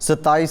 27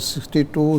62,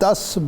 10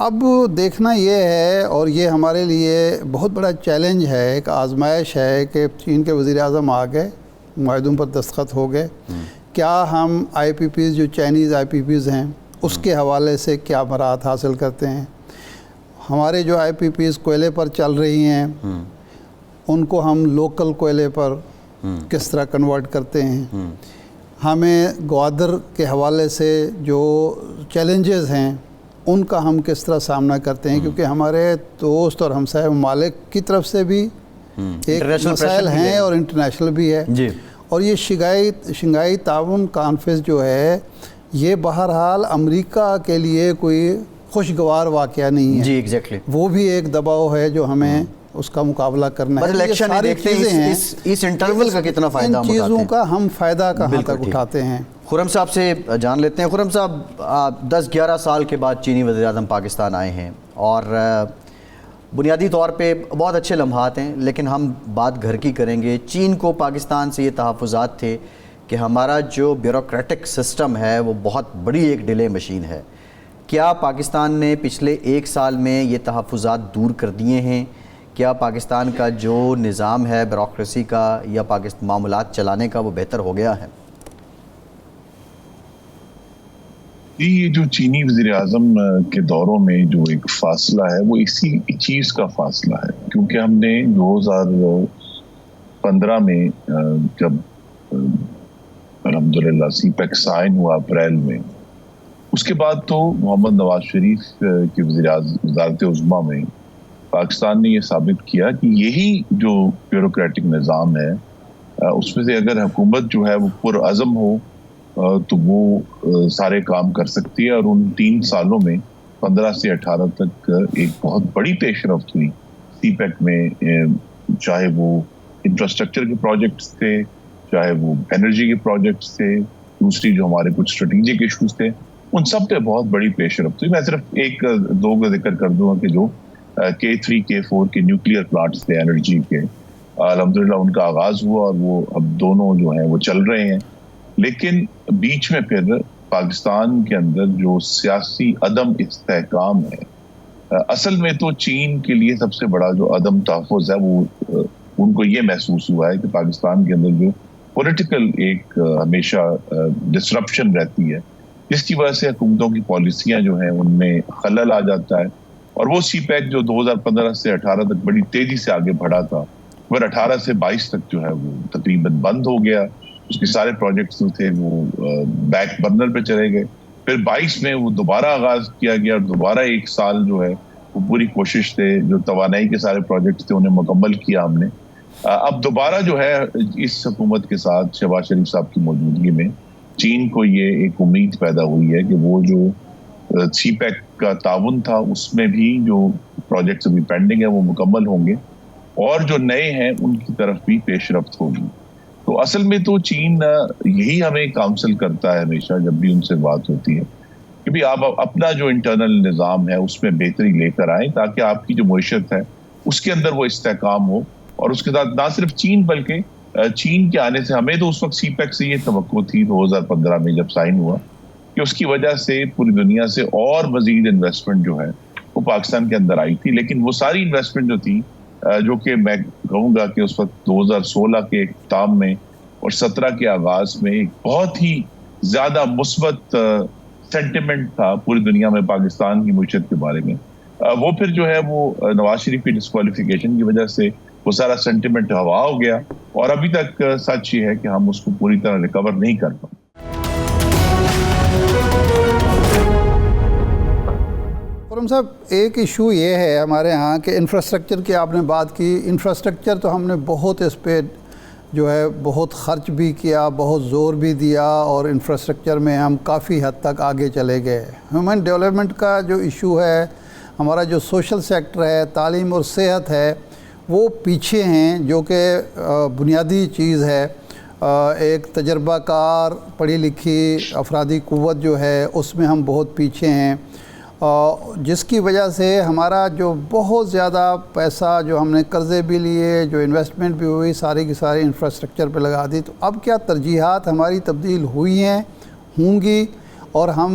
اب دیکھنا یہ ہے، اور یہ ہمارے لیے بہت بڑا چیلنج ہے، ایک آزمائش ہے کہ چین کے وزیر اعظم آ گئے، معاہدوں پر دستخط ہو گئے، کیا ہم آئی پی پیز جو چائنیز آئی پی پیز ہیں اس کے حوالے سے کیا مراحت حاصل کرتے ہیں، ہمارے جو آئی پی پیز کوئلے پر چل رہی ہیں ان کو ہم لوکل کوئلے پر کس طرح کنورٹ کرتے ہیں، ہمیں گوادر کے حوالے سے جو چیلنجز ہیں ان کا ہم کس طرح سامنا کرتے ہیں، کیونکہ ہمارے دوست اور ہمسائے ممالک کی طرف سے بھی ایک مسائل ہیں اور انٹرنیشنل بھی ہے، اور یہ شنگھائی تعاون کانفرنس جو ہے یہ بہرحال امریکہ کے لیے کوئی خوشگوار واقعہ نہیں ہے، جی ایگزیکٹلی، وہ بھی ایک دباؤ ہے جو ہمیں اس کا مقابلہ کرنا ہے۔ الیکشن دیکھتے ہیں اس انٹرول کا کتنا فائدہ ہم اٹھاتے ہیں، ان چیزوں کا ہم فائدہ کہاں تک اٹھاتے ہیں۔ خرم صاحب سے جان لیتے ہیں۔ خرم صاحب 10-11 سال کے بعد چینی وزیر اعظم پاکستان آئے ہیں اور بنیادی طور پہ بہت اچھے لمحات ہیں، لیکن ہم بات گھر کی کریں گے۔ چین کو پاکستان سے یہ تحفظات تھے کہ ہمارا جو بیوروکریٹک سسٹم ہے وہ بہت بڑی ایک ڈیلے مشین ہے۔ کیا پاکستان نے پچھلے 1 سال میں یہ تحفظات دور کر دیے ہیں؟ کیا پاکستان کا جو نظام ہے بیوروکریسی کا یا معاملات چلانے کا وہ بہتر ہو گیا ہے؟ یہ جو چینی وزیر اعظم کے دوروں میں جو ایک فاصلہ ہے وہ اسی چیز کا فاصلہ ہے، کیونکہ ہم نے 2015 میں جب الحمدللہ سی پیک سائن ہوا اپریل میں، اس کے بعد تو محمد نواز شریف کی وزارت عظمیٰ میں پاکستان نے یہ ثابت کیا کہ یہی جو بیوروکریٹک نظام ہے اس میں سے اگر حکومت جو ہے وہ پرعزم ہو تو وہ سارے کام کر سکتی ہے، اور ان 3 سالوں میں 15 سے 18 تک ایک بہت بڑی پیش رفت ہوئی سی پیک میں، چاہے وہ انفراسٹرکچر کے پروجیکٹس تھے، چاہے وہ انرجی کے پروجیکٹس تھے، دوسری جو ہمارے کچھ اسٹریٹجک ایشوز تھے، ان سب پہ بہت بڑی پیش رفت ہوئی۔ میں صرف 1-2 کا ذکر کر دوں گا کہ جو K3 K4 کے نیوکلیئر پلانٹس تھے انرجی کے، الحمدللہ ان کا آغاز ہوا اور وہ اب دونوں جو ہیں وہ چل رہے ہیں، لیکن بیچ میں پھر پاکستان کے اندر جو سیاسی عدم استحکام ہے، اصل میں تو چین کے لیے سب سے بڑا جو عدم تحفظ ہے وہ ان کو یہ محسوس ہوا ہے کہ پاکستان کے اندر جو پولیٹیکل ایک ہمیشہ ڈسرپشن رہتی ہے، جس کی وجہ سے حکومتوں کی پالیسیاں جو ہیں ان میں خلل آ جاتا ہے، اور وہ سی پیک جو 2015 سے 18 تک بڑی تیزی سے آگے بڑھا تھا، پھر 18 سے 22 تک جو ہے وہ تقریباً بند ہو گیا، اس کے سارے پروجیکٹس جو تھے وہ بیک برنر پہ چلے گئے، پھر 22 میں وہ دوبارہ آغاز کیا گیا، اور دوبارہ 1 سال جو ہے وہ پوری کوشش تھے، جو توانائی کے سارے پروجیکٹس تھے انہیں مکمل کیا ہم نے۔ اب دوبارہ جو ہے اس حکومت کے ساتھ شہباز شریف صاحب کی موجودگی میں چین کو یہ ایک امید پیدا ہوئی ہے کہ وہ جو سی پیک کا تعاون تھا اس میں بھی جو پروجیکٹس ابھی پینڈنگ ہے وہ مکمل ہوں گے، اور جو نئے ہیں ان کی طرف بھی پیش رفت ہوگی۔ تو اصل میں تو چین یہی ہمیں کاؤنسل کرتا ہے ہمیشہ جب بھی ان سے بات ہوتی ہے کہ بھی آپ اپنا جو انٹرنل نظام ہے اس میں بہتری لے کر آئیں، تاکہ آپ کی جو معیشت ہے اس کے اندر وہ استحکام ہو، اور اس کے ساتھ نہ صرف چین بلکہ چین کے آنے سے ہمیں تو اس وقت سی پیک سے یہ توقع تھی 2015 میں جب سائن ہوا کہ اس کی وجہ سے پوری دنیا سے اور مزید انویسٹمنٹ جو ہے وہ پاکستان کے اندر آئی تھی، لیکن وہ ساری انویسٹمنٹ جو تھی جو کہ میں کہوں گا کہ اس وقت 2016 کے اختتام میں اور 17 کے آغاز میں ایک بہت ہی زیادہ مثبت سینٹیمنٹ تھا پوری دنیا میں پاکستان کی معیشت کے بارے میں، وہ پھر جو ہے وہ نواز شریف کی ڈسکوالیفیکیشن کی وجہ سے وہ سارا سینٹیمنٹ ہوا ہو گیا، اور ابھی تک سچ یہ ہے کہ ہم اس کو پوری طرح ریکور نہیں کر پائے۔ خرم صاحب، ایک ایشو یہ ہے ہمارے ہاں کہ انفراسٹرکچر کی آپ نے بات کی، انفراسٹرکچر تو ہم نے بہت اس پہ جو ہے بہت خرچ بھی کیا، بہت زور بھی دیا، اور انفراسٹرکچر میں ہم کافی حد تک آگے چلے گئے۔ ہیومن ڈیولپمنٹ کا جو ایشو ہے، ہمارا جو سوشل سیکٹر ہے، تعلیم اور صحت ہے، وہ پیچھے ہیں، جو کہ بنیادی چیز ہے۔ ایک تجربہ کار پڑھی لکھی افرادی قوت جو ہے اس میں ہم بہت پیچھے ہیں، جس کی وجہ سے ہمارا جو بہت زیادہ پیسہ جو ہم نے قرضے بھی لیے، جو انویسٹمنٹ بھی ہوئی، ساری کی ساری انفراسٹرکچر پہ لگا دی۔ تو اب کیا ترجیحات ہماری تبدیل ہوئی ہیں، ہوں گی، اور ہم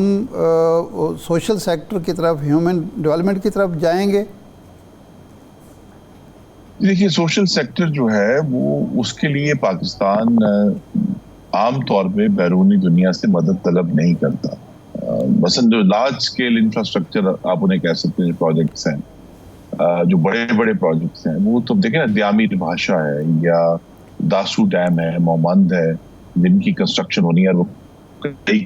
سوشل سیکٹر کی طرف، ہیومن ڈیولپمنٹ کی طرف جائیں گے؟ دیکھیے سوشل سیکٹر جو ہے وہ اس کے لیے پاکستان عام طور پہ بیرونی دنیا سے مدد طلب نہیں کرتا. مثلا جو لارج اسکیل انفراسٹرکچر آپ انہیں کہہ سکتے ہیں پروجیکٹس ہیں، جو بڑے بڑے پروجیکٹس ہیں، وہ تو دیکھیں نا دیامی بھاشا ہے یا داسو ڈیم ہے، مومند ہے، جن کی کنسٹرکشن ہونی ہے اور وہ کئی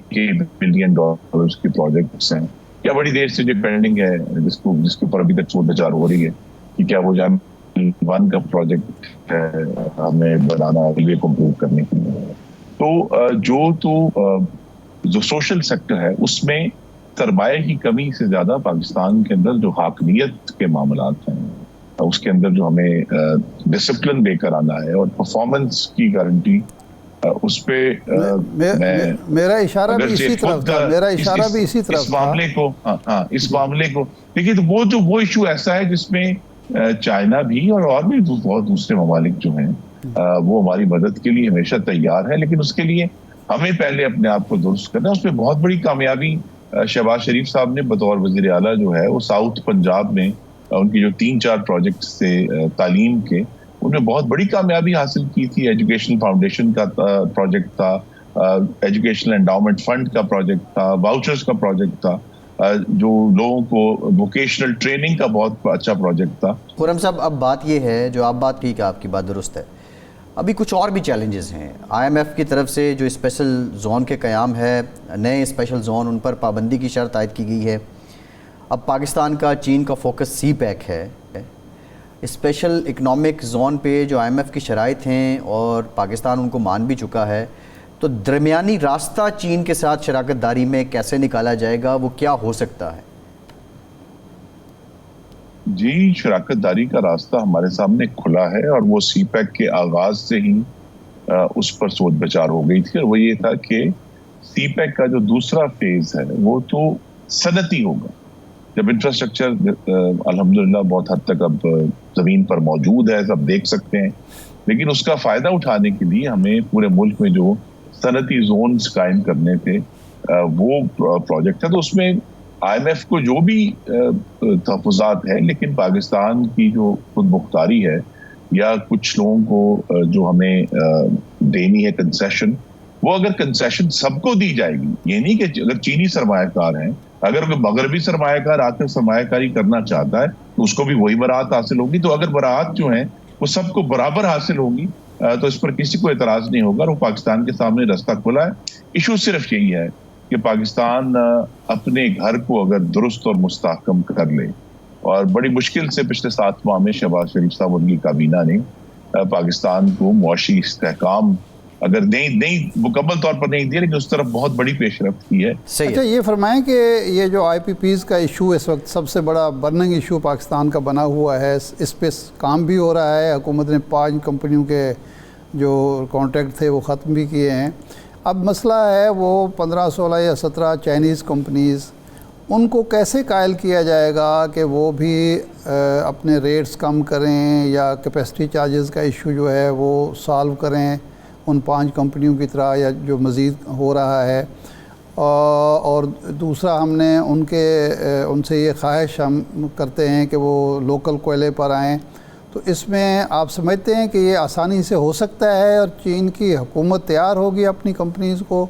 بلین ڈالرز کے پروجیکٹس ہیں، یا بڑی دیر سے جو پینڈنگ ہے جس کے اوپر ابھی تک سوچ بچار ہو رہی ہے کہ کیا وہ جام ون کا پروجیکٹ ہے ہمیں بنانا ریلوے کو امپروو کرنے کے لیے. تو جو سوشل سیکٹر ہے اس میں سرمایہ کی کمی سے زیادہ پاکستان کے اندر جو حاکمیت کے معاملات ہیں اس کے اندر جو ہمیں ڈسپلن دے کر آنا ہے اور پرفارمنس کی گارنٹی اس پہ میرا اشارہ بھی اسی طرف تھا. اس معاملے کو دیکھیے تو وہ ایشو ایسا ہے جس میں چائنا بھی اور بھی بہت دوسرے ممالک جو ہیں وہ ہماری مدد کے لیے ہمیشہ تیار ہے، لیکن اس کے لیے ہمیں پہلے اپنے آپ کو درست کرنا ہے. اس میں بہت بڑی کامیابی شہباز شریف صاحب نے بطور وزیر اعلیٰ جو ہے وہ ساؤتھ پنجاب میں ان کی جو 3-4 پروجیکٹس تھے تعلیم کے، ان میں بہت بڑی کامیابی حاصل کی تھی. ایجوکیشنل فاؤنڈیشن کا پروجیکٹ تھا، ایجوکیشنل انڈاؤمنٹ فنڈ کا پروجیکٹ تھا، واؤچرز کا پروجیکٹ تھا، جو لوگوں کو ووکیشنل ٹریننگ کا بہت اچھا پروجیکٹ تھا. خرم صاحب اب بات یہ ہے جو آپ بات کی کہ آپ کی بات درست ہے، ابھی کچھ اور بھی چیلنجز ہیں. آئی ایم ایف کی طرف سے جو اسپیشل زون کے قیام ہے، نئے اسپیشل زون، ان پر پابندی کی شرط عائد کی گئی ہے. اب پاکستان کا چین کا فوکس سی پیک ہے. اسپیشل اکنامک زون پہ جو آئی ایم ایف کی شرائط ہیں اور پاکستان ان کو مان بھی چکا ہے، تو درمیانی راستہ چین کے ساتھ شراکت داری میں کیسے نکالا جائے گا، وہ کیا ہو سکتا ہے؟ جی شراکت داری کا راستہ ہمارے سامنے کھلا ہے اور وہ سی پیک کے آغاز سے ہی اس پر سوچ بچار ہو گئی تھی، اور وہ یہ تھا کہ سی پیک کا جو دوسرا فیز ہے وہ تو صنعتی ہوگا. جب انفراسٹرکچر الحمدللہ بہت حد تک اب زمین پر موجود ہے، سب دیکھ سکتے ہیں، لیکن اس کا فائدہ اٹھانے کے لیے ہمیں پورے ملک میں جو صنعتی زونز قائم کرنے تھے وہ پروجیکٹ ہے. تو اس میں آئی ایم ایف کو جو بھی تحفظات ہیں، لیکن پاکستان کی جو خود مختاری ہے یا کچھ لوگوں کو جو ہمیں دینی ہے کنسیشن، وہ اگر کنسیشن سب کو دی جائے گی، یہ نہیں کہ اگر چینی سرمایہ کار ہیں، اگر کوئی مغربی سرمایہ کار آ کر سرمایہ کاری کرنا چاہتا ہے تو اس کو بھی وہی براعت حاصل ہوگی. تو اگر براعت جو ہیں وہ سب کو برابر حاصل ہوگی تو اس پر کسی کو اعتراض نہیں ہوگا اور وہ پاکستان کے سامنے راستہ کھلا ہے. ایشو صرف یہی ہے کہ پاکستان اپنے گھر کو اگر درست اور مستحکم کر لے، اور بڑی مشکل سے پچھلے 7 ماہ میں شہباز شریف صاحب ان کی کابینہ نے پاکستان کو معاشی استحکام اگر نہیں مکمل طور پر نہیں دیا، لیکن اس طرف بہت بڑی پیش رفت کی ہے. اچھا یہ فرمائیں کہ یہ جو آئی پی پیز کا ایشو اس وقت سب سے بڑا برننگ ایشو پاکستان کا بنا ہوا ہے، اس پہ کام بھی ہو رہا ہے، حکومت نے 5 کمپنیوں کے جو کانٹریکٹ تھے وہ ختم بھی کیے ہیں. اب مسئلہ ہے وہ 15, 16 یا 17 چائنیز کمپنیز، ان کو کیسے قائل کیا جائے گا کہ وہ بھی اپنے ریٹس کم کریں یا کیپیسٹی چارجز کا ایشو جو ہے وہ سالو کریں ان 5 کمپنیوں کی طرح یا جو مزید ہو رہا ہے. اور دوسرا ہم نے ان سے یہ خواہش ہم کرتے ہیں کہ وہ لوکل کوئلے پر آئیں. تو اس میں آپ سمجھتے ہیں کہ یہ آسانی سے ہو سکتا ہے اور چین کی حکومت تیار ہوگی اپنی کمپنیز کو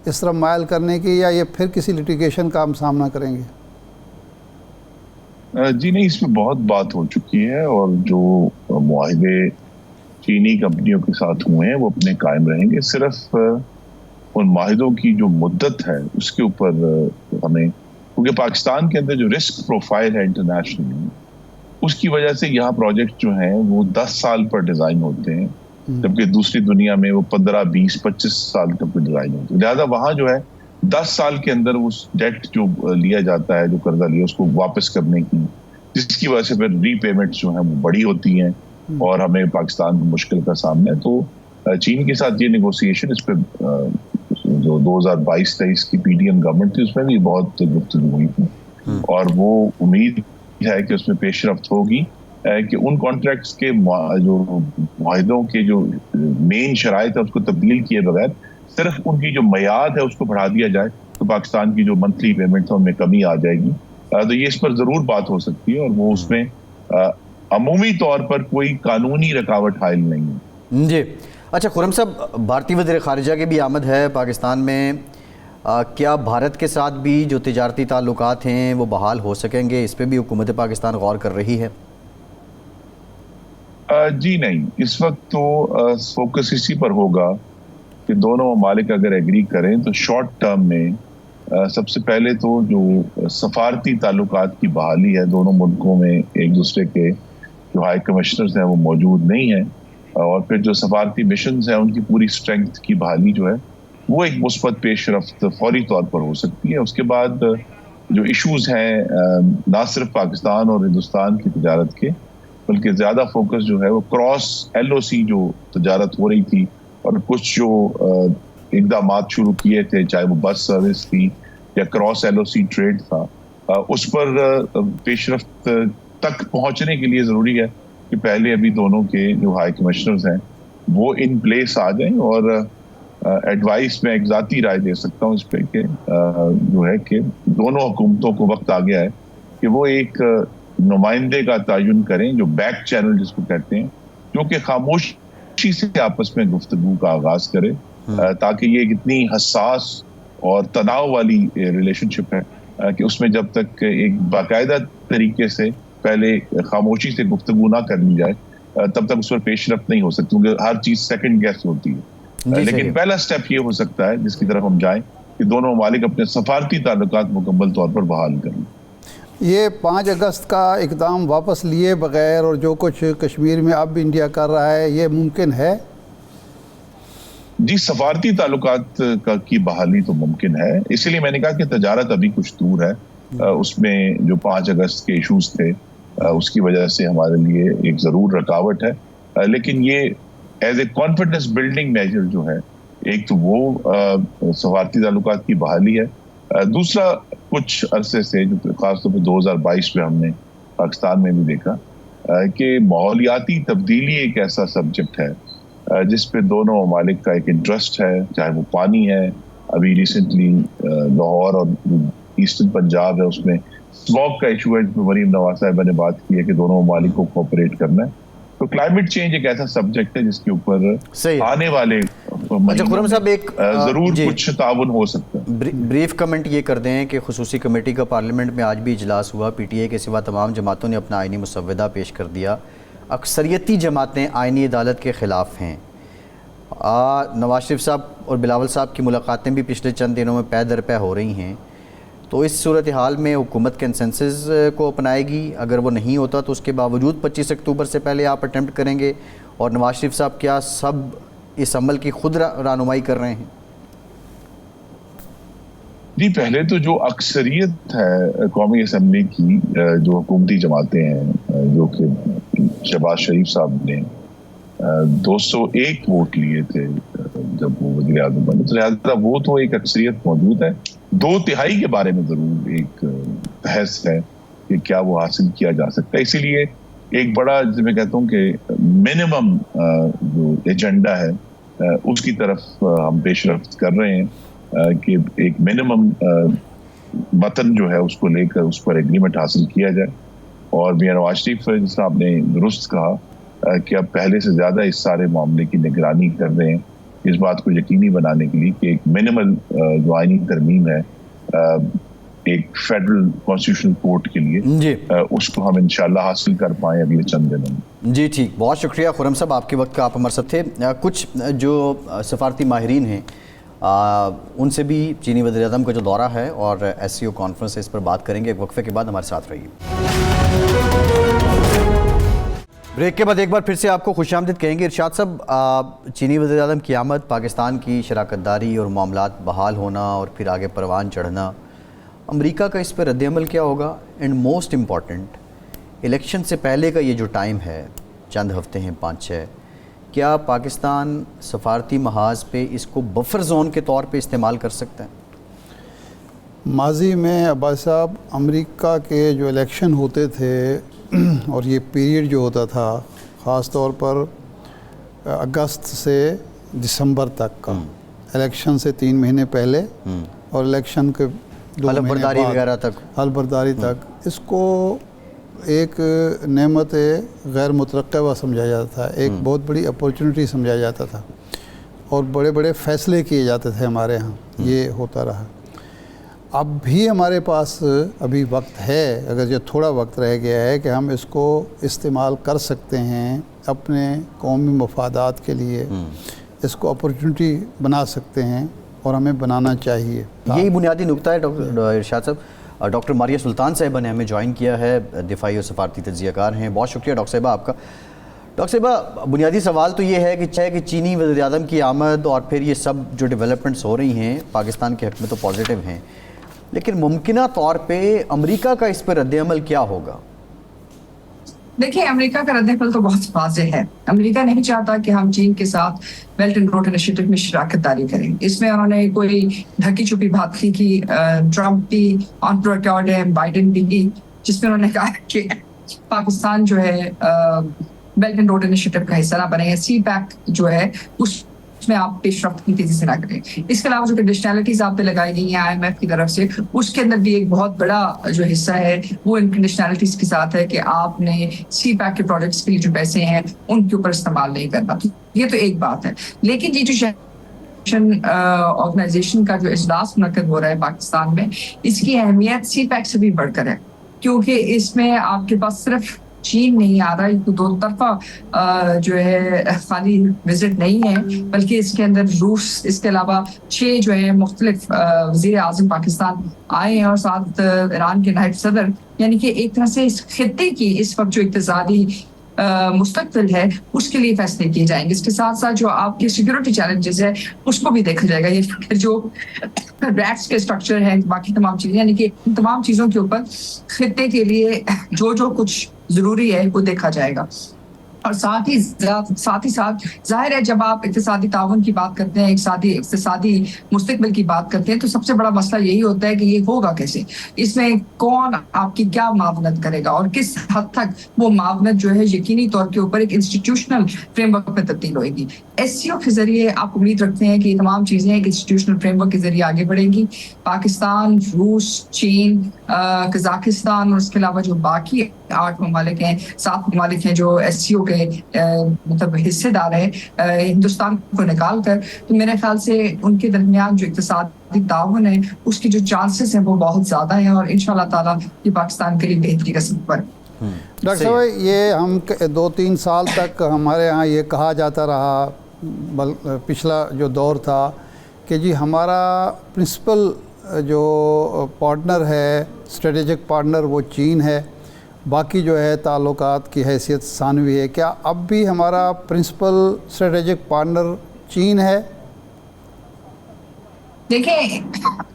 اس طرح مائل کرنے کی، یا یہ پھر کسی لٹیگیشن کا ہم سامنا کریں گے؟ جی نہیں، اس میں بہت بات ہو چکی ہے اور جو معاہدے چینی کمپنیوں کے ساتھ ہوئے ہیں وہ اپنے قائم رہیں گے. صرف ان معاہدوں کی جو مدت ہے اس کے اوپر ہمیں، کیونکہ پاکستان کے اندر جو رسک پروفائل ہے انٹرنیشنلی، اس کی وجہ سے یہاں پروجیکٹ جو ہیں وہ 10 سال پر ڈیزائن ہوتے ہیں، جبکہ دوسری دنیا میں وہ 15, 20, 25 سال تک ڈیزائن ہوتے ہیں. لہٰذا وہاں جو ہے 10 سال کے اندر اس ڈیٹ جو لیا جاتا ہے، جو قرضہ لیا، اس کو واپس کرنے کی، جس کی وجہ سے پھر ری پیمنٹس جو ہیں وہ بڑی ہوتی ہیں اور ہمیں پاکستان کو مشکل کا سامنا ہے. تو چین کے ساتھ یہ نیگوسیشن، اس پہ جو 2022-23 کی پی ڈی ایم گورنمنٹ تھی اس میں بھی بہت گفتگو ہوئی تھی، اور وہ امید ہے کہ اس میں پیش رفت ہوگی کہ ان کانٹریکٹس کے جو معاہدوں کے جو مین شرائط ہے اس کو تبدیل کیے بغیر صرف ان کی جو میعاد ہے اس کو بڑھا دیا جائے. تو تو پاکستان کی جو منتھلی پیمنٹ ہے ان میں کمی آ جائے گی. تو یہ اس پر ضرور بات ہو سکتی ہے اور وہ اس میں عمومی طور پر کوئی قانونی رکاوٹ حائل نہیں ہے. جی اچھا خرم صاحب، بھارتی وزیر خارجہ کی بھی آمد ہے پاکستان میں. کیا بھارت کے ساتھ بھی جو تجارتی تعلقات ہیں وہ بحال ہو سکیں گے؟ اس پہ بھی حکومت پاکستان غور کر رہی ہے. جی نہیں، اس وقت تو فوکس اسی پر ہوگا کہ دونوں ممالک اگر ایگری کریں تو شارٹ ٹرم میں سب سے پہلے تو جو سفارتی تعلقات کی بحالی ہے، دونوں ملکوں میں ایک دوسرے کے جو ہائی کمشنرز ہیں وہ موجود نہیں ہیں، اور پھر جو سفارتی مشنز ہیں ان کی پوری اسٹرینگتھ کی بحالی جو ہے وہ ایک مثبت پیش رفت فوری طور پر ہو سکتی ہے. اس کے بعد جو ایشوز ہیں نہ صرف پاکستان اور ہندوستان کی تجارت کے، بلکہ زیادہ فوکس جو ہے وہ کراس ایل او سی جو تجارت ہو رہی تھی اور کچھ جو اقدامات شروع کیے تھے، چاہے وہ بس سروس تھی یا کراس ایل او سی ٹریڈ تھا، اس پر پیش رفت تک پہنچنے کے لیے ضروری ہے کہ پہلے ابھی دونوں کے جو ہائی کمشنرز ہیں وہ ان پلیس آ جائیں. اور ایڈوائس میں ایک ذاتی رائے دے سکتا ہوں اس پہ کہ جو ہے کہ دونوں حکومتوں کو وقت آ گیا ہے کہ وہ ایک نمائندے کا تعین کریں جو بیک چینل جس کو کہتے ہیں، جو کہ خاموشی سے آپس میں گفتگو کا آغاز کرے، تاکہ یہ ایک اتنی حساس اور تناؤ والی ریلیشن شپ ہے کہ اس میں جب تک ایک باقاعدہ طریقے سے پہلے خاموشی سے گفتگو نہ کر لی جائے تب تک اس پر پیش رفت نہیں ہو سکتی، کیونکہ ہر چیز سیکنڈ گیس ہوتی ہے. لیکن پہلا سٹیپ یہ ہو سکتا ہے جس کی طرف ہم جائیں کہ دونوں ممالک اپنے سفارتی تعلقات مکمل طور پر بحال کریں. یہ 5 اگست کا اقدام واپس لیے بغیر اور جو کچھ کشمیر میں اب انڈیا کر رہا ہے، یہ ممکن ہے؟ جی، سفارتی تعلقات کی بحالی تو ممکن ہے، اسی لیے میں نے کہا کہ تجارت ابھی کچھ دور ہے. اس میں جو 5 اگست کے ایشوز تھے اس کی وجہ سے ہمارے لیے ایک ضرور رکاوٹ ہے، لیکن یہ as a confidence building measure جو ہے، ایک تو وہ سفارتی تعلقات کی بحالی ہے. دوسرا، کچھ عرصے سے جو خاص طور پہ 2022 میں ہم نے پاکستان میں بھی دیکھا کہ ماحولیاتی تبدیلی ایک ایسا سبجیکٹ ہے جس پہ دونوں ممالک کا ایک انٹرسٹ ہے، چاہے وہ پانی ہے. ابھی ریسنٹلی لاہور اور ایسٹرن پنجاب ہے، اس میں اسموگ کا ایشو ہے جس میں مریم نواز صاحبہ نے بات کی ہے کہ دونوں ممالک کو کوآپریٹ کرنا ہے. تو کلائمیٹ چینج ایک ایسا سبجیکٹ ہے جس کے اوپر آنے والے خرم صاحب ایک ضرور کچھ تعاون ہو سکتا ہے. بریف کمنٹ یہ کر دیں کہ خصوصی کمیٹی کا پارلیمنٹ میں آج بھی اجلاس ہوا. پی ٹی اے کے سوا تمام جماعتوں نے اپنا آئینی مسودہ پیش کر دیا. اکثریتی جماعتیں آئینی عدالت کے خلاف ہیں. نواز شریف صاحب اور بلاول صاحب کی ملاقاتیں بھی پچھلے چند دنوں میں پے در پے ہو رہی ہیں. تو اس صورتحال میں حکومت کنسنسس کو اپنائے گی؟ اگر وہ نہیں ہوتا تو اس کے باوجود 25 اکتوبر سے پہلے آپ اٹیمپٹ کریں گے؟ اور نواز شریف صاحب کیا سب اس عمل کی خود رہنمائی کر رہے ہیں؟ جی، پہلے تو جو اکثریت ہے قومی اسمبلی کی، جو حکومتی جماعتیں ہیں، جو کہ شہباز شریف صاحب نے 201 ووٹ لیے تھے جب وہ وزیر اعظم بنے، تو لہٰذا وہ تو ایک اکثریت موجود ہے. 2/3 کے بارے میں ضرور ایک بحث ہے کہ کیا وہ حاصل کیا جا سکتا ہے. اسی لیے ایک بڑا، جسے میں کہتا ہوں کہ منیمم جو ایجنڈا ہے اس کی طرف ہم پیش رفت کر رہے ہیں کہ ایک منیمم متن جو ہے اس کو لے کر اس پر ایگریمنٹ حاصل کیا جائے. اور میاں نواز شریف جس طرح آپ نے درست کہا کہ اب پہلے سے زیادہ اس سارے معاملے کی نگرانی کر رہے ہیں، اس بات کو یقینی بنانے کے لیے کہ ایک منیمل جو آئینی ترمیم ہے ایک فیڈرل کانسٹیٹیوشنل کورٹ کے لیے، اس کو ہم انشاءاللہ حاصل کر پائیں اگلے چند دنوں میں. جی ٹھیک، بہت شکریہ خرم صاحب، آپ کے وقت کا آپ ہمارے ساتھ تھے. کچھ جو سفارتی ماہرین ہیں ان سے بھی چینی وزیر اعظم کا جو دورہ ہے اور ایس سی او کانفرنس ہے اس پر بات کریں گے. ایک وقفے کے بعد ہمارے ساتھ رہیے. بریک کے بعد ایک بار پھر سے آپ کو خوش آمدید کہیں گے. ارشاد صاحب، چینی وزیر اعظم کی آمد، پاکستان کی شراکت داری اور معاملات بحال ہونا اور پھر آگے پروان چڑھنا، امریکہ کا اس پہ رد عمل کیا ہوگا؟ اینڈ موسٹ امپورٹنٹ، الیکشن سے پہلے کا یہ جو ٹائم ہے، چند ہفتے ہیں 5-6، کیا پاکستان سفارتی محاذ پہ اس کو بفر زون کے طور پہ استعمال کر سکتا ہے؟ ماضی میں عباس صاحب امریکہ کے جو الیکشن ہوتے تھے اور یہ پیریڈ جو ہوتا تھا خاص طور پر اگست سے دسمبر تک کا، الیکشن سے 3 مہینے پہلے اور الیکشن کے 2 حلف مہینے برداری بعد وغیرہ تک حلف برداری تک اس کو ایک نعمت غیر مترقبہ سمجھا جاتا تھا، ایک بہت بڑی اپورچونٹی سمجھا جاتا تھا، اور بڑے بڑے فیصلے کیے جاتے تھے ہمارے ہاں. یہ ہوتا رہا. اب بھی ہمارے پاس ابھی وقت ہے، اگر یہ تھوڑا وقت رہ گیا ہے، کہ ہم اس کو استعمال کر سکتے ہیں اپنے قومی مفادات کے لیے، اس کو اپورچونٹی بنا سکتے ہیں اور ہمیں بنانا چاہیے. یہی بنیادی نقطہ ہے. ڈاکٹر ارشاد صاحب، ڈاکٹر ماریہ سلطان صاحبہ نے ہمیں جوائن کیا ہے، دفاعی اور سفارتی تجزیہ کار ہیں. بہت شکریہ ڈاکٹر صاحبہ آپ کا. ڈاکٹر صاحبہ، بنیادی سوال تو یہ ہے کہ چینی وزیر اعظم کی آمد اور پھر یہ سب جو ڈیولپمنٹس ہو رہی ہیں پاکستان کے حق میں تو پازیٹیو ہیں، لیکن ممکنہ طور پہ امریکہ کا اس پہ رد عمل کیا ہوگا؟ دیکھیں، امریکہ کا رد عمل تو بہت واضح ہے. امریکہ نہیں چاہتا کہ ہم چین کے ساتھ بیلٹ اینڈ روڈ انیشیٹو میں شراکت داری کریں. اس میں انہوں نے کوئی ڈھکی چھپی بات کی ٹرمپ بھی آن ریکارڈ ہے، بائیڈن بھی کی، جس میں انہوں نے کہا کہ پاکستان جو ہے بیلٹ اینڈ روڈ انیشیٹو کا حصہ نہ بنے. سی پیک جو ہے اس میں آپ پیش رفت کی تیزی سے نہ کریں. اس کے علاوہ جو کنڈیشنلٹیز آپ پہ لگائی گئی ہیں IMF کی طرف سے، اس کے اندر بھی ایک بہت بڑا جو حصہ ہے وہ ان کنڈیشنلٹیز کے ساتھ ہے کہ آپ نے سی پیک کے پروڈکٹس کے لیے جو پیسے ہیں ان کے اوپر استعمال نہیں کرنا. یہ تو ایک بات ہے. لیکن یہ جو آرگنائزیشن کا جو اجلاس منعقد ہو رہا ہے پاکستان میں، اس کی اہمیت سی پیک سے بھی بڑھ کر ہے، کیونکہ اس میں آپ کے پاس صرف چین نہیں آ رہا، یہ 2 طرفہ جو ہے خالی وزٹ نہیں ہے، بلکہ اس کے اندر روس، اس کے علاوہ 6 جو ہے مختلف وزیر اعظم پاکستان آئے ہیں، اور ساتھ ایران کے نائب صدر. یعنی کہ ایک طرح سے اس خطے کی اس وقت جو اقتصادی مستقبل ہے اس کے لیے فیصلے کیے جائیں گے. اس کے ساتھ ساتھ جو آپ کے سیکورٹی چیلنجز ہے اس کو بھی دیکھا جائے گا. یہ جو ریٹس کے اسٹرکچر ہیں، باقی تمام چیزیں، یعنی کہ ان تمام چیزوں کے اوپر خطے کے لیے جو کچھ ضروری ہے وہ دیکھا جائے گا. اور ساتھ ہی ساتھ ظاہر ہے جب آپ اقتصادی تعاون کی بات کرتے ہیں، اقتصادی مستقبل کی بات کرتے ہیں، تو سب سے بڑا مسئلہ یہی ہوتا ہے کہ یہ ہوگا کیسے، اس میں کون آپ کی کیا معاونت کرے گا، اور کس حد تک وہ معاونت جو ہے یقینی طور کے اوپر ایک انسٹیٹیوشنل فریم ورک میں تبدیل ہوئے گی. SCO کے ذریعے آپ امید رکھتے ہیں کہ یہ تمام چیزیں ایک انسٹیٹیوشنل فریم ورک کے ذریعے آگے بڑھیں گی. پاکستان، روس، چین، قزاقستان اور اس کے علاوہ جو باقی 8 ممالک ہیں، 7 ممالک ہیں جو SCO کے مطلب حصے دار ہیں ہندوستان کو نکال کر، تو میرے خیال سے ان کے درمیان جو اقتصادی تعاون ہے اس کی جو چانسز ہیں وہ بہت زیادہ ہیں، اور انشاءاللہ تعالیٰ یہ پاکستان کے لیے بہتری کا سبب ہے. ڈاکٹر صاحب، یہ ہم 2-3 سال تک ہمارے ہاں یہ کہا جاتا رہا، پچھلا جو دور تھا، کہ جی ہمارا پرنسپل جو پارٹنر ہے، اسٹریٹجک پارٹنر، وہ چین ہے، باقی جو ہے تعلقات کی حیثیت ثانوی ہے. کیا اب بھی ہمارا پرنسپل اسٹریٹجک پارٹنر چین ہے؟ دیکھیں،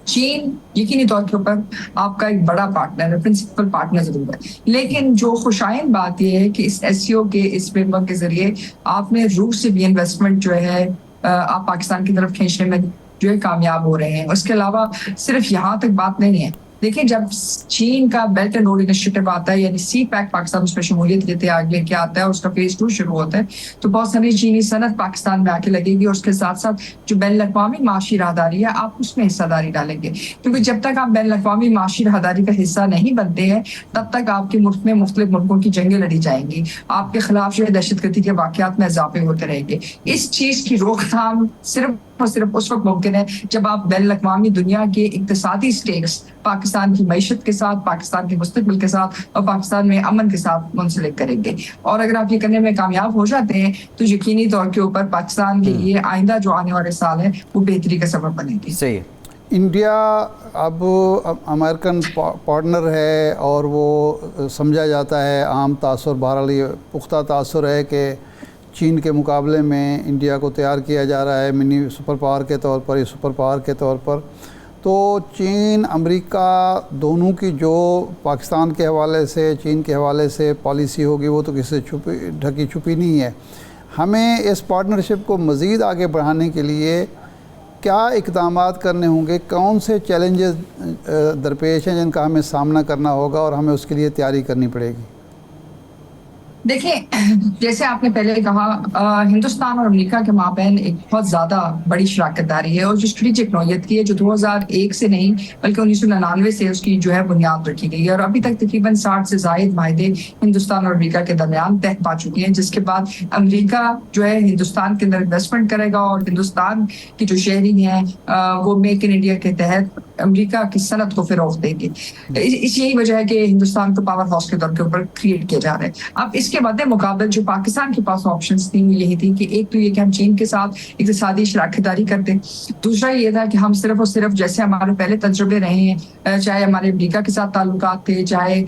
چین یقینی طور کے اوپر آپ کا ایک بڑا پارٹنر ہے، پرنسپل پارٹنر ضرور ہے، لیکن جو خوشائند بات یہ ہے کہ اس SCO کے اس فریم ورک کے ذریعے آپ نے روس سے بھی انویسٹمنٹ جو ہے آپ پاکستان کی طرف کھینچنے میں جو ہے کامیاب ہو رہے ہیں. اس کے علاوہ صرف یہاں تک بات نہیں ہے. دیکھیں، جب چین کا بیلٹ اینڈ روڈ انیشیٹو آتا ہے، یعنی سی پیک پاکستان اس میں شمولیت لیتے آگے لے کے آتا ہے، اور اس کا فیز 2 شروع ہوتا ہے، تو بہت ساری چینی صنعت پاکستان میں آ کے لگے گی، اور اس کے ساتھ ساتھ جو بین الاقوامی معاشی راہداری ہے آپ اس میں حصہ داری ڈالیں گے. کیونکہ جب تک آپ بین الاقوامی معاشی راہداری کا حصہ نہیں بنتے ہیں تب تک آپ کے ملک میں مختلف ملکوں کی جنگیں لڑی جائیں گی، آپ کے خلاف جو ہے دہشت گردی کے واقعات میں اضافے ہوتے رہیں گے. اس چیز کی روک تھام صرف اس وقت ممکن ہے جب آپ بین الاقوامی دنیا کے اقتصادی سٹیکس پاکستان کی معیشت کے ساتھ، پاکستان کے مستقبل کے ساتھ اور پاکستان میں امن کے ساتھ منسلک کریں گے. اور اگر آپ یہ کرنے میں کامیاب ہو جاتے ہیں تو یقینی طور کے اوپر پاکستان کے لیے آئندہ جو آنے والے سال ہیں وہ بہتری کا سبب بنے گی. صحیح. انڈیا اب امریکن پارٹنر ہے، اور وہ سمجھا جاتا ہے، عام تاثر، بہرحال یہ پختہ تاثر ہے کہ چین کے مقابلے میں انڈیا کو تیار کیا جا رہا ہے منی سپر پاور کے طور پر، یا سپر پاور کے طور پر. تو چین امریکہ دونوں کی جو پاکستان کے حوالے سے، چین کے حوالے سے پالیسی ہوگی وہ تو کسی سے ڈھکی چھپی نہیں ہے. ہمیں اس پارٹنرشپ کو مزید آگے بڑھانے کے لیے کیا اقدامات کرنے ہوں گے؟ کون سے چیلنجز درپیش ہیں جن کا ہمیں سامنا کرنا ہوگا اور ہمیں اس کے لیے تیاری کرنی پڑے گی؟ دیکھیں جیسے آپ نے پہلے کہا ہندوستان اور امریکہ کے مابین ایک بہت زیادہ بڑی شراکت داری ہے اور جو اسٹریٹجک نوعیت کی ہے جو 2001 سے نہیں بلکہ 1999 سے اس کی جو ہے بنیاد رکھی گئی ہے اور ابھی تک تقریباً 60 سے زائد معاہدے ہندوستان اور امریکہ کے درمیان طے پا چکی ہیں، جس کے بعد امریکہ جو ہے ہندوستان کے اندر انویسٹمنٹ کرے گا اور ہندوستان کی جو شہری ہیں وہ میک ان انڈیا کے تحت امریکہ کی صنعت کو فروغ دیں گے۔ اس یہی وجہ ہے کہ ہندوستان کو پاور ہاؤس کے طور کے اوپر کریٹ کیا جا رہا ہے۔ اب اس کے مد مقابل جو پاکستان کے پاس آپشنز تھیں وہ یہی تھی کہ ایک تو یہ کہ ہم چین کے ساتھ اقتصادی شراکت داری کرتے، دوسرا یہ تھا کہ ہم صرف اور صرف جیسے ہمارے پہلے تجربے رہے ہیں، چاہے ہمارے امریکہ کے ساتھ تعلقات تھے، چاہے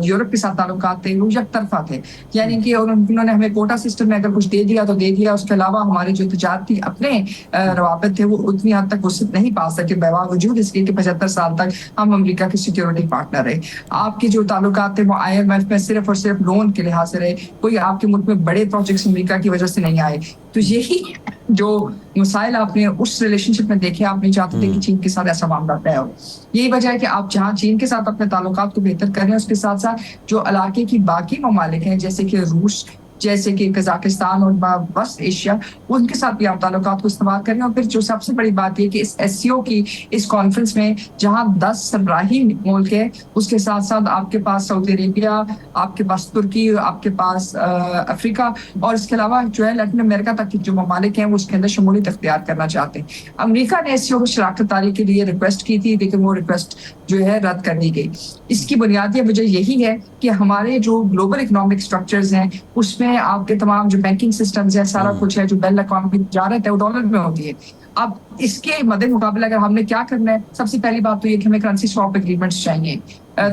یورپ کے ساتھ تعلقات تھے، وہ یک طرفہ تھے، یعنی کہ انہوں نے ہمیں کوٹا سسٹم میں اگر کچھ دے دیا تو دے دیا، اس کے علاوہ ہمارے جو تجارتی اپنے روابط تھے وہ اتنی حد تک وسعت نہیں پا سکے باوجود اس لیے کہ 75 سال تک ہم امریکہ کے سیکیورٹی پارٹنر رہے۔ آپ کے جو تعلقات تھے وہ IMF میں صرف اور صرف لون کے لحاظ سے رہے، کوئی آپ کے ملک میں بڑے پروجیکٹس امریکہ کی وجہ سے نہیں آئے۔ تو یہی جو مسائل آپ نے اس ریلیشن شپ میں دیکھے، آپ نہیں چاہتے تھے کہ چین کے ساتھ ایسا معاملہ طے ہو۔ یہی وجہ ہے کہ آپ جہاں چین کے ساتھ اپنے تعلقات کو بہتر کر رہے ہیں، اس کے ساتھ ساتھ جو علاقے کی باقی ممالک ہیں جیسے کہ روس، جیسے کہ قزاقستان اور وسط ایشیا، ان کے ساتھ بھی آپ تعلقات کو استوار کریں۔ اور پھر جو سب سے بڑی بات یہ کہ اس SCO کی اس کانفرنس میں جہاں 10 سربراہی ملک ہے، اس کے ساتھ ساتھ آپ کے پاس سعودی عربیہ، آپ کے پاس ترکی، آپ کے پاس افریقہ اور اس کے علاوہ جو ہے لیٹن امریکہ تک کے جو ممالک ہیں وہ اس کے اندر شمولیت اختیار کرنا چاہتے ہیں۔ امریکہ نے SCO کو شراکت داری کے لیے ریکویسٹ کی تھی لیکن وہ ریکویسٹ جو ہے رد کر دی گئی۔ اس کی بنیادی وجہ یہی ہے کہ ہمارے جو گلوبل اکنامک اسٹرکچرز ہیں اس میں آپ کے تمام جو بینکنگ سسٹمز ہیں، سارا کچھ ہے، جو بین الاقوامی تجارت ہے وہ ڈالر میں ہوتی ہے۔ اب اس کے مد مقابل اگر ہم نے کیا کرنا ہے، سب سے پہلی بات تو یہ کہ ہمیں کرنسی سواپ ایگریمنٹس چاہیے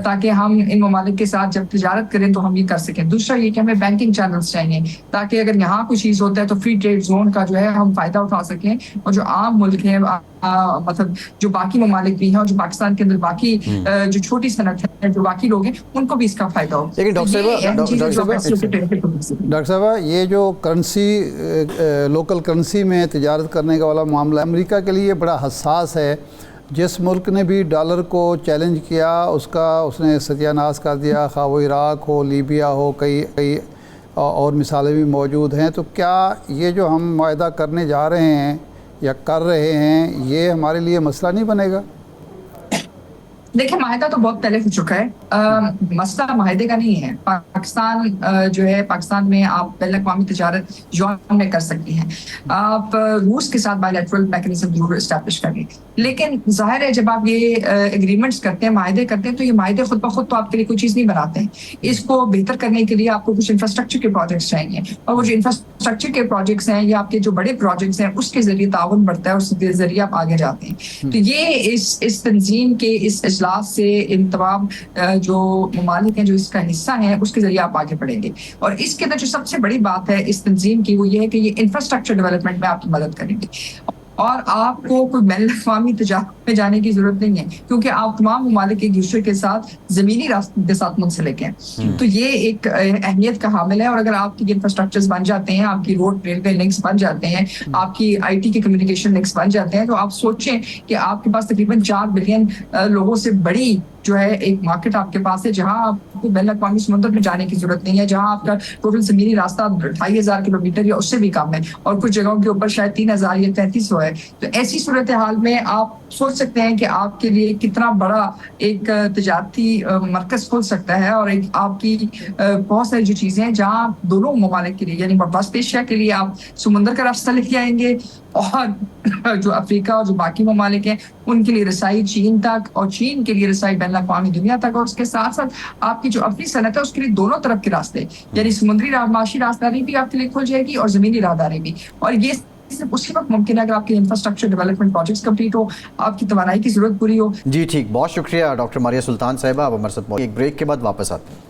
تاکہ ہم ان ممالک کے ساتھ جب تجارت کریں تو ہم یہ کر سکیں۔ دوسرا یہ کہ ہمیں بینکنگ چینلز چاہیے تاکہ اگر یہاں کوئی چیز ہوتا ہے تو فری ٹریڈ زون کا جو ہے ہم فائدہ اٹھا سکیں، اور جو عام ملک ہیں مطلب جو باقی ممالک بھی ہیں اور جو پاکستان کے اندر باقی جو چھوٹی صنعت ہے، جو باقی لوگ ہیں، ان کو بھی اس کا فائدہ ہو۔ لیکن ڈاکٹر صاحبہ یہ جو کرنسی لوکل کرنسی میں تجارت کرنے کا والا معاملہ امریکہ کے لیے بڑا حساس ہے۔ جس ملک نے بھی ڈالر کو چیلنج کیا اس نے ستیہ ناش کر دیا، خواہ وہ عراق ہو، لیبیا ہو، کئی اور مثالیں بھی موجود ہیں۔ تو کیا یہ جو ہم معاہدہ کرنے جا رہے ہیں یا کر رہے ہیں، یہ ہمارے لیے مسئلہ نہیں بنے گا؟ دیکھیں معاہدہ تو بہت پہلے ہو چکا ہے، مسئلہ معاہدے کا نہیں ہے۔ پاکستان جو ہے، پاکستان میں آپ بین الاقوامی تجارت یون میں کر سکتی ہیں، آپ روس کے ساتھ بائی لیٹرل میکنزم ضرور اسٹیبلش کریں، لیکن ظاہر ہے جب آپ یہ ایگریمنٹس کرتے ہیں، معاہدے کرتے ہیں، تو یہ معاہدے خود بخود تو آپ کے لیے کوئی چیز نہیں بناتے ہیں۔ اس کو بہتر کرنے کے لیے آپ کو کچھ انفراسٹرکچر کے پروجیکٹس چاہیے، اور وہ جو انفراسٹرکچر کے پروجیکٹس ہیں یا آپ کے جو بڑے پروجیکٹس ہیں اس کے ذریعے تعاون بڑھتا ہے، اس کے ذریعے آپ آگے جاتے ہیں۔ تو یہ اس تنظیم کے اس اجلاس سے ان تمام جو ممالک ہیں جو اس کا حصہ ہیں اس کے ذریعے آپ آگے بڑھیں گے۔ اور اس کے اندر جو سب سے بڑی بات ہے اس تنظیم کی وہ یہ ہے کہ یہ انفراسٹرکچر ڈیولپمنٹ میں آپ کی مدد کریں گے، اور آپ کو کوئی بین الاقوامی تجارت میں جانے کی ضرورت نہیں ہے کیونکہ آپ تمام ممالک ایک دوسرے کے ساتھ زمینی راستوں کے ساتھ منسلک ہیں۔ تو یہ ایک اہمیت کا حامل ہے، اور اگر آپ کی انفراسٹرکچرز بن جاتے ہیں، آپ کی روڈ ریلوے لنکس بن جاتے ہیں، آپ کی IT کے کمیونیکیشن لنکس بن جاتے ہیں، تو آپ سوچیں کہ آپ کے پاس تقریباً 4 بلین لوگوں سے بڑی جو ہے ایک مارکیٹ آپ کے پاس ہے، جہاں آپ کو بین الاقوامی سمندر میں جانے کی ضرورت نہیں ہے، جہاں آپ کا ٹوٹل زمینی راستہ 2500 کلومیٹر یا اس سے بھی کم ہے، اور کچھ جگہوں کے اوپر شاید 3000 یا 3300 ہے۔ تو ایسی صورتحال میں آپ سوچ سکتے ہیں کہ آپ کے لیے کتنا بڑا ایک تجارتی مرکز کھل سکتا ہے، اور ایک آپ کی بہت ساری جو چیزیں ہیں جہاں دونوں ممالک کے لیے یعنی وسط ایشیا کے لیے آپ سمندر کا راستہ لے کے آئیں گے، اور جو افریقہ اور جو باقی ممالک ہیں ان کے لیے رسائی چین تک، اور چین کے لیے رسائی بین الاقوامی دنیا تک، اور اس کے ساتھ ساتھ آپ کی جو اپنی صنعت ہے اس کے لیے دونوں طرف کے راستے یعنی سمندری معاشی راہداری بھی آپ کے لیے کھل جائے گی اور زمینی راہداری بھی۔ اور یہ صرف اسی وقت ممکن ہے اگر آپ کے انفراسٹرکچر ڈیولپمنٹ پروجیکٹس کمپلیٹ ہو، آپ کی توانائی کی ضرورت پوری ہو۔ جی ٹھیک، بہت شکریہ ڈاکٹر ماریہ سلطان صاحبہ، آپ ہمارے ساتھ۔ ایک بریک کے بعد واپس آتے ہیں۔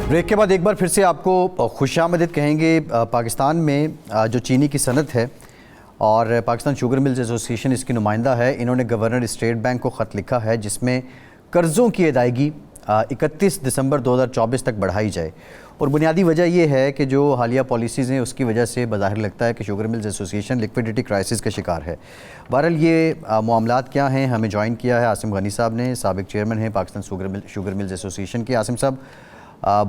بریک کے بعد ایک بار پھر سے آپ کو خوش آمدید کہیں گے۔ پاکستان میں جو چینی کی صنعت ہے اور پاکستان شوگر ملز ایسوسی ایشن اس کی نمائندہ ہے، انہوں نے گورنر اسٹیٹ بینک کو خط لکھا ہے جس میں قرضوں کی ادائیگی 31 دسمبر 2024 تک بڑھائی جائے۔ اور بنیادی وجہ یہ ہے کہ جو حالیہ پالیسیز ہیں اس کی وجہ سے بظاہر لگتا ہے کہ شوگر ملز ایسوسی ایشن لیکویڈیٹی کرائسس کا شکار ہے. بہرحال یہ معاملات کیا ہیں, ہمیں جوائن کیا ہے عاصم غنی صاحب نے, سابق چیئرمین ہیں پاکستان شوگر ملز ایسوسی ایشن کے. عاصم صاحب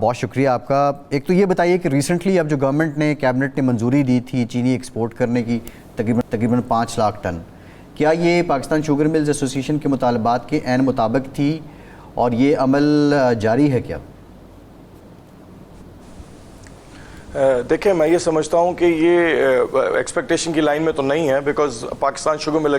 بہت شکریہ آپ کا. ایک تو یہ بتائیے کہ ریسنٹلی اب جو گورنمنٹ نے کیبنٹ نے منظوری دی تھی چینی ایکسپورٹ کرنے کی تقریباً 5 لاکھ ٹن, کیا یہ پاکستان شوگر ملز ایسوسی ایشن کے مطالبات کے عین مطابق تھی اور یہ عمل جاری ہے کیا؟ دیکھیں میں یہ سمجھتا ہوں کہ یہ ایکسپیکٹیشن کی لائن میں تو نہیں ہے, because Pakistan sugar mill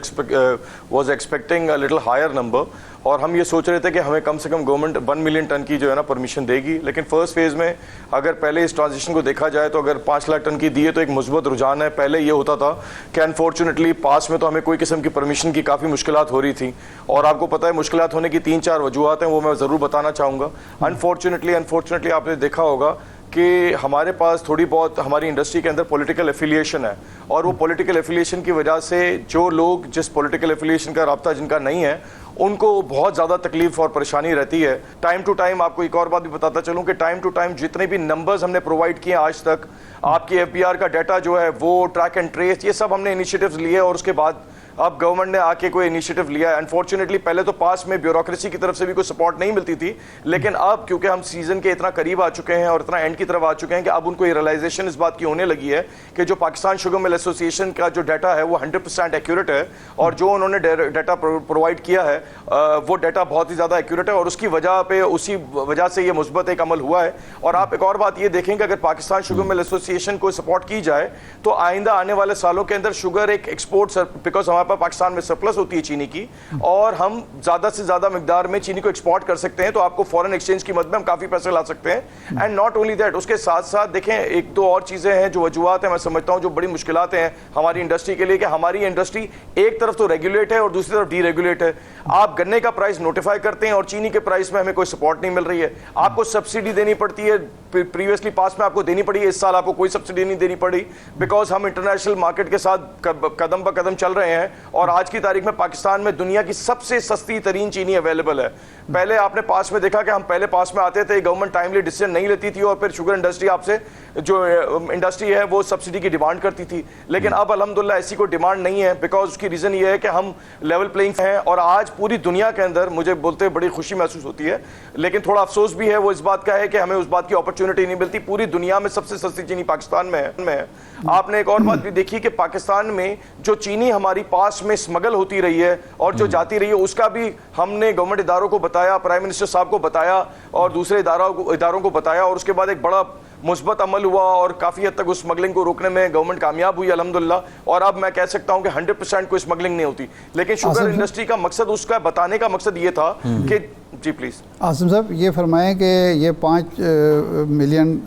was expecting a little higher number, اور ہم یہ سوچ رہے تھے کہ ہمیں کم سے کم گورنمنٹ 1 ملین ٹن کی جو ہے نا پرمیشن دے گی. لیکن فرسٹ فیز میں اگر پہلے اس ٹرانزیشن کو دیکھا جائے تو اگر 5 لاکھ ٹن کی دی ہے تو ایک مثبت رجحان ہے. پہلے یہ ہوتا تھا کہ انفارچونیٹلی پاس میں تو ہمیں کوئی قسم کی پرمیشن کی کافی مشکلات ہو رہی تھیں, اور آپ کو پتہ ہے مشکلات ہونے کی 3-4 وجوہات ہیں, وہ میں ضرور بتانا چاہوں گا. انفارچونیٹلی آپ نے دیکھا ہوگا کہ ہمارے پاس تھوڑی بہت ہماری انڈسٹری کے اندر پولیٹیکل ایفیلیشن ہے, اور وہ پولیٹیکل ایفیلیشن کی وجہ سے جو لوگ جس پولیٹیکل ایفیلیشن کا رابطہ جن کا نہیں ہے ان کو بہت زیادہ تکلیف اور پریشانی رہتی ہے. ٹائم ٹو ٹائم آپ کو ایک اور بات بھی بتاتا چلوں کہ ٹائم ٹو ٹائم جتنے بھی نمبرز ہم نے پرووائڈ کیے آج تک, آپ کی ایف بی آر کا ڈیٹا جو ہے وہ ٹریک اینڈ ٹریس, یہ سب ہم نے انیشیٹیوز لیے, اور اس کے بعد اب گورنمنٹ نے آ کے کوئی انیشیٹو لیا ہے. انفارچونیٹلی پہلے تو پاس میں بیوروکریسی کی طرف سے بھی کوئی سپورٹ نہیں ملتی تھی, لیکن اب کیونکہ ہم سیزن کے اتنا قریب آ چکے ہیں اور اتنا اینڈ کی طرف آ چکے ہیں کہ اب ان کو یہ ریئلائزیشن اس بات کی ہونے لگی ہے کہ جو پاکستان شوگر مل ایسوسی ایشن کا جو ڈیٹا ہے وہ 100% ایکیوریٹ ہے, اور جو انہوں نے ڈیٹا پرووائڈ کیا ہے وہ ڈیٹا بہت ہی زیادہ ایکیوریٹ ہے, اور اس کی وجہ پہ اسی وجہ سے یہ مثبت ایک عمل ہوا ہے. اور آپ ایک اور بات یہ دیکھیں کہ اگر پاکستان شوگر مل ایسوسی ایشن کو سپورٹ کی جائے تو آئندہ آنے والے سالوں کے اندر شوگر ایک ایکسپورٹ, بیکاز ہمارے پاس پاکستان میں سرپلس ہوتی ہے چینی کی, اور ہم زیادہ سے زیادہ مقدار میں چینی کو ایکسپورٹ کر سکتے ہیں, تو آپ کو فورن ایکسچینج کی مد میں ہم کافی پیسے لا سکتے ہیں. اینڈ ناٹ اونلی دیٹ, اس کے ساتھ ساتھ دیکھیں ایک دو اور چیزیں ہیں جو وجوہات ہیں میں سمجھتا ہوں جو بڑی مشکلات ہیں ہماری انڈسٹری کے لیے, کہ ہماری انڈسٹری ایک طرف تو ریگولیٹ ہے اور دوسری طرف ڈی ریگولیٹ ہے. آپ گنے کا پرائس نوٹیفائی کرتے ہیں اور چینی کے پرائس میں ہمیں کوئی سپورٹ نہیں مل رہی ہے. آپ کو سبسڈی دینی پڑتی ہے, پریویسلی پاس میں آپ کو دینی پڑی ہے, اس سال آپ کو کوئی سبسڈی نہیں دینی پڑی, بیکاز ہم انٹرنیشنل مارکیٹ کے ساتھ قدم بہ قدم چل رہے ہیں, اور آج کی تاریخ میں پاکستان میں دنیا کی سب سے سستی ترین چینی اویلیبل ہے. پہلے آپ نے پاس میں دیکھا کہ ہم پہلے پاس میں آتے تھے, گورنمنٹ ٹائملی ڈیسیژن نہیں لیتی تھی, اور پھر شوگر انڈسٹری آپ سے جو انڈسٹری ہے وہ سبسڈی کی ڈیمانڈ کرتی تھی. لیکن اب الحمدللہ ایسی کوئی ڈیمانڈ نہیں ہے, بیکاز اس کی ریزن یہ ہے کہ ہم لیول پلینگ ہیں, اور آج پوری دنیا کے اندر مجھے بولتے بڑی خوشی محسوس ہوتی ہے, لیکن تھوڑا افسوس بھی ہے وہ اس بات کا ہے کہ ہمیں اس بات کی اپرچونٹی نہیں ملتی. پوری دنیا میں سب سے سستی چینی پاکستان میں ہے. آپ نے ایک اور بات بھی دیکھی کہ پاکستان میں جو چینی ہماری پاس میں اسمگل ہوتی رہی ہے اور جو جاتی رہی ہے, اس کا بھی ہم نے گورنمنٹ اداروں کو بتایا, پرائم منسٹر صاحب کو بتایا اور دوسرے اداروں کو بتایا, اور اس کے بعد ایک بڑا مثبت عمل ہوا, اور کافی حد تک اس اسمگلنگ کو روکنے میں گورنمنٹ کامیاب ہوئی الحمدللہ. اور اب میں کہہ سکتا ہوں کہ 100% کوئی اسمگلنگ نہیں ہوتی, لیکن شوگر انڈسٹری کا مقصد, اس کا بتانے کا مقصد یہ تھا کہ جی پلیز عاصم صاحب یہ فرمائیں کہ یہ 5 ملین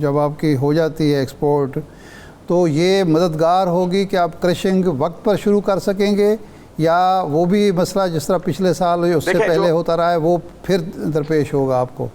جب آپ کی ہو جاتی ہے ایکسپورٹ, تو یہ مددگار ہوگی کہ آپ کرشنگ وقت پر شروع کر سکیں گے, یا وہ بھی مسئلہ جس طرح پچھلے سال اس سے پہلے ہوتا رہا ہے وہ پھر درپیش ہوگا آپ کو؟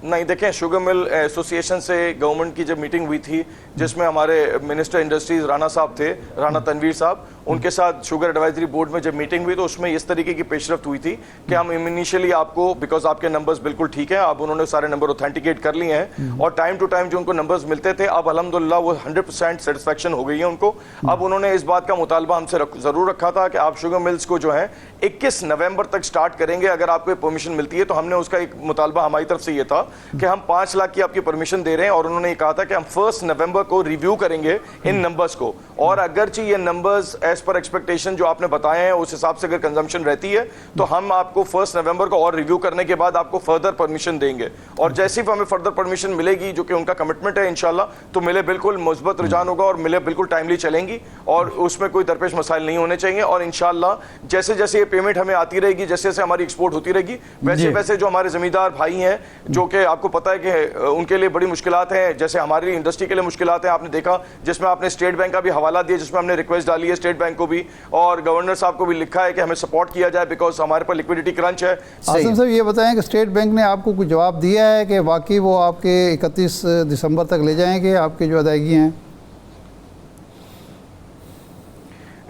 نہیں دیکھیں, شوگر مل ایسوسی ایشن سے گورنمنٹ کی جب میٹنگ ہوئی تھی جس میں ہمارے منسٹر انڈسٹریز رانا صاحب تھے, رانا تنویر صاحب, ان کے ساتھ شوگر ایڈوائزری بورڈ میں جب میٹنگ ہوئی تو اس میں اس طریقے کی پیش رفت ہوئی تھی کہ ہم انیشیلی آپ کو, بیکاز آپ کے نمبرز بالکل ٹھیک ہیں, اب انہوں نے سارے نمبر اوتھینٹیکیٹ کر لیے ہیں, اور ٹائم ٹو ٹائم جو ان کو نمبرز ملتے تھے اب الحمدللہ وہ 100% سیٹسفیکشن ہو گئی ہے ان کو. اب انہوں نے اس بات کا مطالبہ ہم سے ضرور رکھا تھا کہ آپ شوگر ملز کو جو ہے 21 نومبر تک سٹارٹ کریں گے اگر آپ کو پرمیشن ملتی ہے. تو ہم نے اس کا ایک مطالبہ ہماری طرف سے یہ تھا کہ ہم 5 لاکھ کی آپ کی پرمیشن دے رہے ہیں, اور انہوں نے یہ کہا تھا کہ ہم 1 نومبر کو ریویو کریں گے ان نمبرز کو, اور اگرچہ یہ نمبرز ایز پر ایکسپیکٹیشن جو آپ نے بتائے ہیں اس حساب سے اگر کنزمپشن رہتی ہے تو ہم آپ کو 1 نومبر کو اور ریویو کرنے کے بعد آپ کو فردر پرمیشن دیں گے, اور جیسے ہی ہمیں فردر پرمیشن ملے گی جو کہ ان کا کمٹمنٹ ہے انشاءاللہ, تو ملے بالکل مثبت رجحان ہوگا اور ملے بالکل ٹائملی چلیں گی, اور اس میں کوئی درپیش مسائل نہیں ہونے چاہیے. اور انشاءاللہ جیسے جیسے یہ پیمنٹ ہمیں آتی رہے گی, جیسے جیسے ہماری ایکسپورٹ ہوتی رہے گی, ویسے ویسے جو ہمارے زمیندار بھائی ہیں جو کہ آپ کو پتہ ہے کہ ان کے لیے بڑی مشکلات ہیں, جیسے ہماری انڈسٹری کے لیے مشکلات ہیں, آپ نے دیکھا جس میں آپ نے اسٹیٹ بینک کا بھی حوالہ دیا, جس میں ہم نے ریکویسٹ ڈالی ہے اسٹیٹ بینک کو بھی, اور گورنر صاحب کو بھی لکھا ہے کہ ہمیں سپورٹ کیا جائے بیکاز ہمارے پر لیکویڈیٹی کرنچ ہے. عاصم صاحب یہ بتائیں کہ اسٹیٹ بینک نے آپ کو کچھ جواب دیا ہے کہ واقعی وہ آپ کے 31 دسمبر تک لے جائیں گے آپ کی جو ادائیگی ہیں؟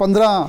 15